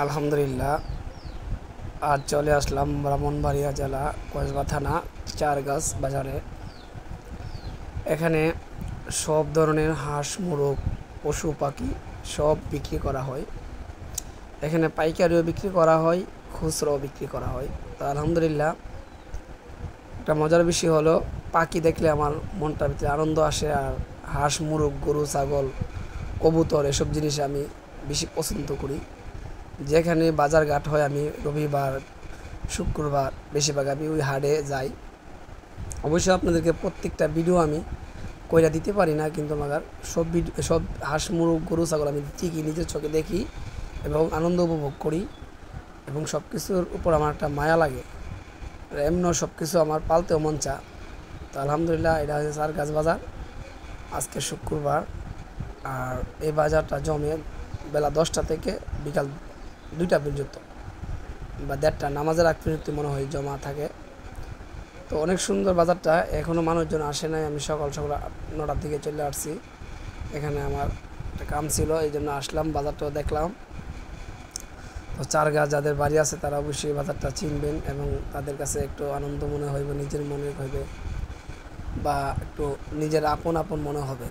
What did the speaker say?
আলহামদুলিল্লাহ। আজ চলে আসলাম ব্রাহ্মণবাড়িয়া জেলা কসবা থানা চারগাছ বাজারে। এখানে সব ধরনের হাঁস মুরগ পশু পাখি সব বিক্রি করা হয়। এখানে পাইকারিও বিক্রি করা হয়, খুচরাও বিক্রি করা হয়। তো আলহামদুলিল্লাহ, একটা মজার বিষয় হলো পাখি দেখলে আমার মনটার ভিতরে আনন্দ আসে। আর হাঁস মুরগ গরু ছাগল কবুতর এসব জিনিস আমি বেশি পছন্দ করি। যেখানে বাজারঘাট হয় আমি রবিবার শুক্রবার বেশিরভাগ আমি ওই হাটে যাই। অবশ্যই আপনাদেরকে প্রত্যেকটা ভিডিও আমি কইরা দিতে পারি না, কিন্তু আমার সব হাঁস মুরগ গরু ছাগল আমি ঠিকই নিজের চোখে দেখি এবং আনন্দ উপভোগ করি, এবং সব কিছুর উপর আমার একটা মায়া লাগে। এমনও সব কিছু আমার পালতেও মন চা। তো আলহামদুলিল্লাহ, এটা হচ্ছে চারগাছ বাজার। আজকে শুক্রবার, আর এই বাজারটা জমে বেলা 10টা থেকে বিকাল 2টা পর্যন্ত বা 1:30 নামাজের আগ পর্যন্ত মনে হয় জমা থাকে। তো অনেক সুন্দর বাজারটা, এখনও মানুষজন আসে নাই। আমি সকাল সকাল 9টার দিকে চলে আসছি। এখানে আমার একটা কাম ছিল, এই জন্য আসলাম, বাজারটাও দেখলাম। তো চারগাছ যাদের বাড়ি আছে তারা অবশ্যই বাজারটা চিনবেন এবং তাদের কাছে একটু আনন্দ মনে হইবে, নিজের মনে হইবে বা একটু নিজের আপন আপন মনে হবে।